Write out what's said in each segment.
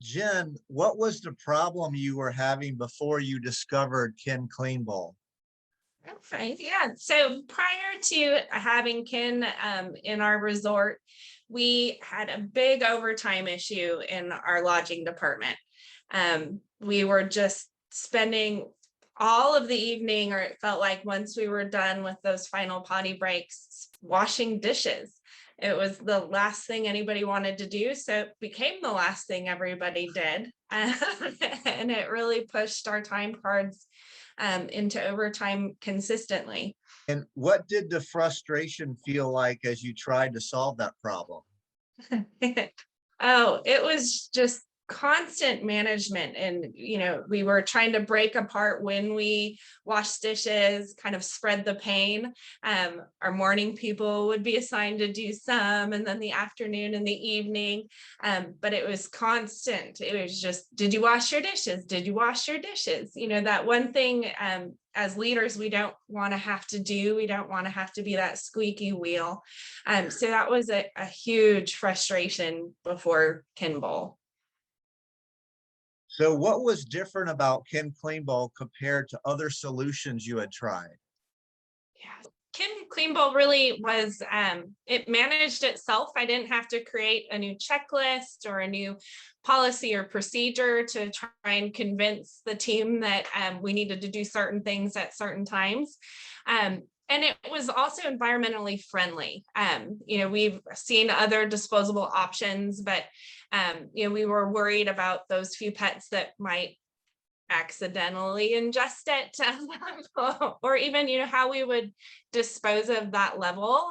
Jen, what was the problem you were having before you discovered Kinn Kleanbowl? Okay, yeah. So prior to having Kin in our resort, we had a big overtime issue in our lodging department. We were just spending all of the evening, or it felt like once we were done with those final potty breaks, washing dishes. It was the last thing anybody wanted to do, so it became the last thing everybody did. And it really pushed our time cards into overtime consistently. And what did the frustration feel like as you tried to solve that problem? Oh, it was just constant management. And, we were trying to break apart when we wash dishes, kind of spread the pain. Our morning people would be assigned to do some, and then the afternoon and the evening. But it was constant. It was just, did you wash your dishes? Did you wash your dishes? That one thing, as leaders, we don't want to have to do. We don't want to have to be that squeaky wheel. So that was a huge frustration before Kinnbowl. So what was different about Kinn Kleanbowl compared to other solutions you had tried? Yeah. Kinn Kleanbowl really was, it managed itself. I didn't have to create a new checklist or a new policy or procedure to try and convince the team that we needed to do certain things at certain times. And it was also environmentally friendly. We've seen other disposable options, but we were worried about those few pets that might accidentally ingest it, or even how we would dispose of that level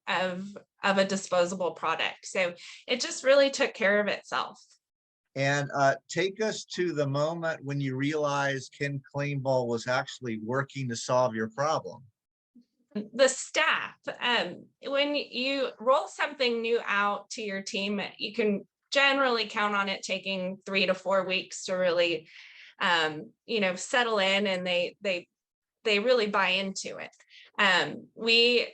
of a disposable product. So it just really took care of itself. And take us to the moment when you realized Kinn Kleanbowl was actually working to solve your problem. The staff, when you roll something new out to your team, you can generally count on it taking 3 to 4 weeks to really settle in, and they really buy into it. We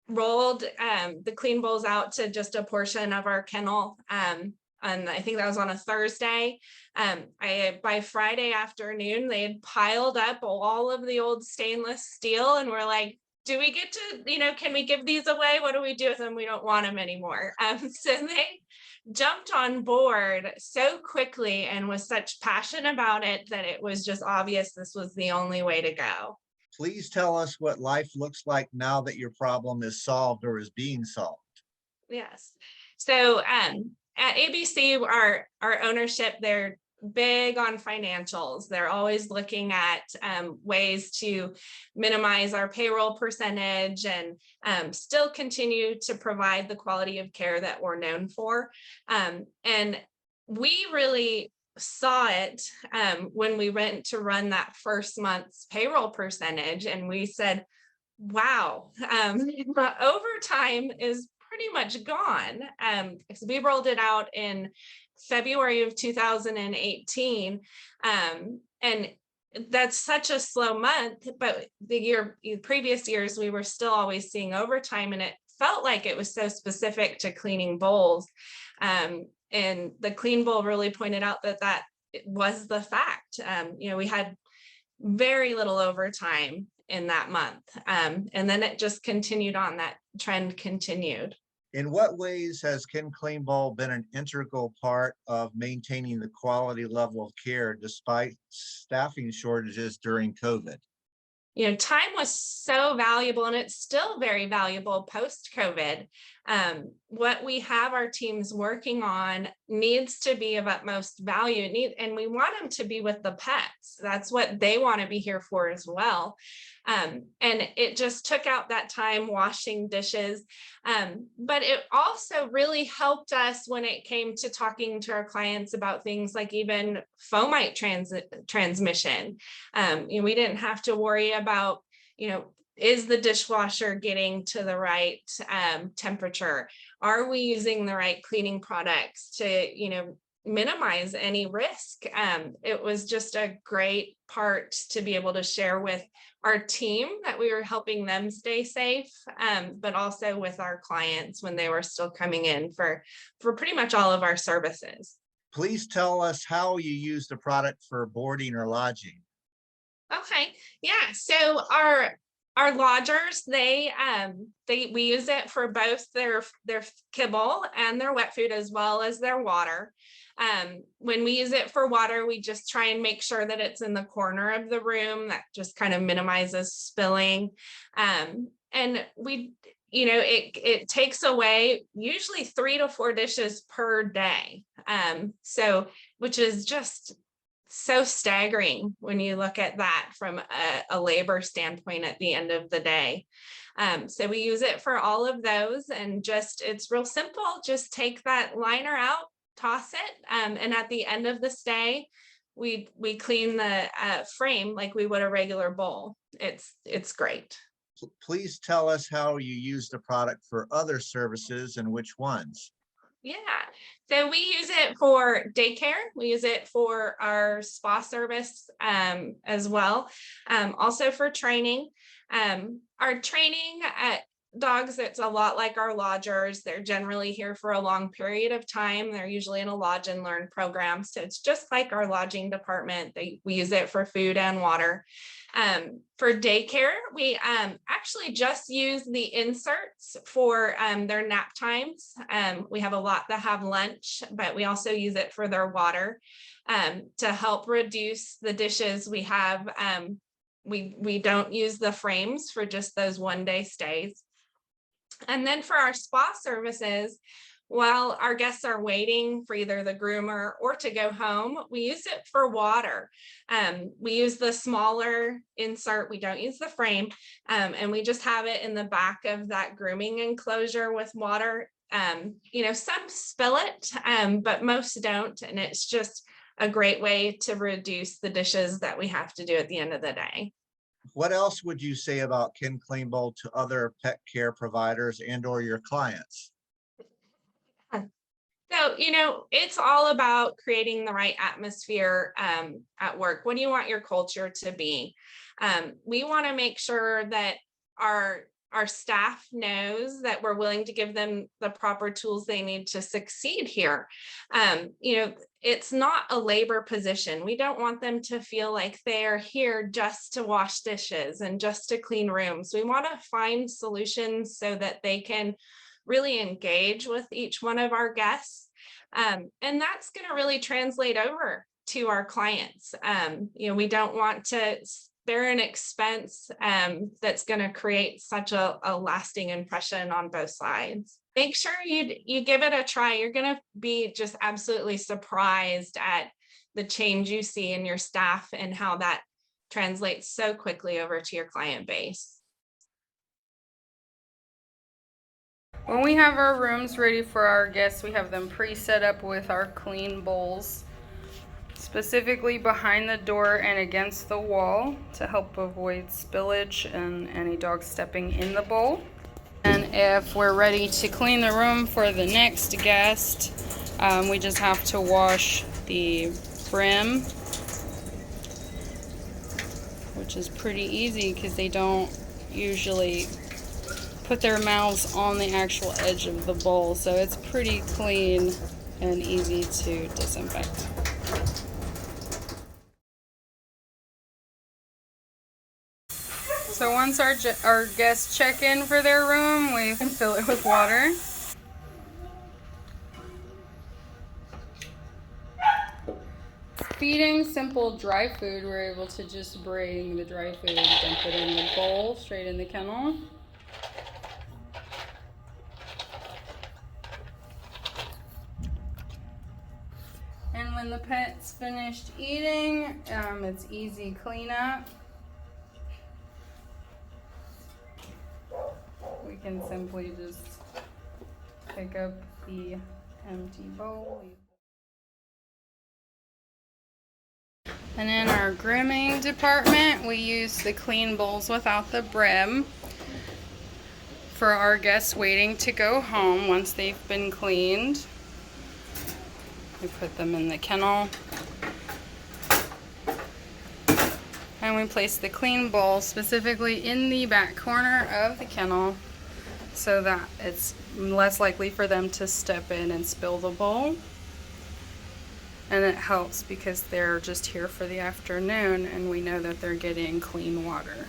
rolled the clean bowls out to just a portion of our kennel, and I think that was on a Thursday. By Friday afternoon, they had piled up all of the old stainless steel, and we're like, do we get to, can we give these away? What do we do with them? We don't want them anymore. So they jumped on board so quickly and with such passion about it that it was just obvious this was the only way to go. Please tell us what life looks like now that your problem is solved or is being solved. Yes. So at ABC, our ownership, they're big on financials. They're always looking at ways to minimize our payroll percentage and still continue to provide the quality of care that we're known for. And we really saw it when we went to run that first month's payroll percentage, and we said, wow, overtime is pretty much gone. So we rolled it out in February of 2018. And that's such a slow month, but the previous years, we were still always seeing overtime, and it felt like it was so specific to cleaning bowls. And the Clean Bowl really pointed out that was the fact. We had very little overtime in that month. And then it just continued on, that trend continued. In what ways has Kinn Kleanbowl been an integral part of maintaining the quality level of care despite staffing shortages during COVID? Time was so valuable, and it's still very valuable post-COVID. What we have our teams working on needs to be of utmost value, and we want them to be with the pets. That's what they want to be here for as well. And it just took out that time washing dishes. But it also really helped us when it came to talking to our clients about things like even fomite transmission. We didn't have to worry about, is the dishwasher getting to the right temperature? Are we using the right cleaning products to, minimize any risk? It was just a great part to be able to share with our team that we were helping them stay safe, but also with our clients when they were still coming in for pretty much all of our services. Please tell us how you use the product for boarding or lodging. Okay, yeah. So our lodgers, we use it for both their kibble and their wet food as well as their water. When we use it for water, we just try and make sure that it's in the corner of the room. That just kind of minimizes spilling. And it takes away usually 3 to 4 dishes per day. So which is just so staggering when you look at that from a labor standpoint at the end of the day. So we use it for all of those, and it's real simple. Just take that liner out, toss it, and at the end of the stay, we clean the frame like we would a regular bowl. It's great. Please tell us how you use the product for other services and which ones. Yeah, so we use it for daycare. We use it for our spa service as well. Also for training. Our training dogs, it's a lot like our lodgers. They're generally here for a long period of time. They're usually in a lodge and learn program. So it's just like our lodging department. We use it for food and water. For daycare, we actually just use the inserts for their nap times. We have a lot that have lunch, but we also use it for their water to help reduce the dishes we have. We don't use the frames for just those one-day stays. And then for our spa services, while our guests are waiting for either the groomer or to go home, we use it for water. We use the smaller insert. We don't use the frame. And we just have it in the back of that grooming enclosure with water. Some spill it, but most don't. And it's just a great way to reduce the dishes that we have to do at the end of the day. What else would you say about Kinn Kleanbowl to other pet care providers and or your clients? So, it's all about creating the right atmosphere at work. What do you want your culture to be? We want to make sure that our staff knows that we're willing to give them the proper tools they need to succeed here. It's not a labor position. We don't want them to feel like they're here just to wash dishes and just to clean rooms. We want to find solutions so that they can really engage with each one of our guests. And that's going to really translate over to our clients. We don't want to spare an expense that's going to create such a lasting impression on both sides. Make sure you give it a try. You're going to be just absolutely surprised at the change you see in your staff and how that translates so quickly over to your client base. When we have our rooms ready for our guests, we have them pre-set up with our clean bowls, specifically behind the door and against the wall to help avoid spillage and any dogs stepping in the bowl. And if we're ready to clean the room for the next guest, we just have to wash the brim, which is pretty easy because they don't usually put their mouths on the actual edge of the bowl, so it's pretty clean and easy to disinfect. So once our guests check in for their room, we can fill it with water. Feeding simple dry food, we're able to just bring the dry food and dump it in the bowl straight in the kennel. And when the pet's finished eating, it's easy cleanup. We can simply just pick up the empty bowl. And in our grooming department, we use the clean bowls without the brim for our guests waiting to go home once they've been cleaned. We put them in the kennel. And we place the clean bowl specifically in the back corner of the kennel so that it's less likely for them to step in and spill the bowl. And it helps because they're just here for the afternoon and we know that they're getting clean water.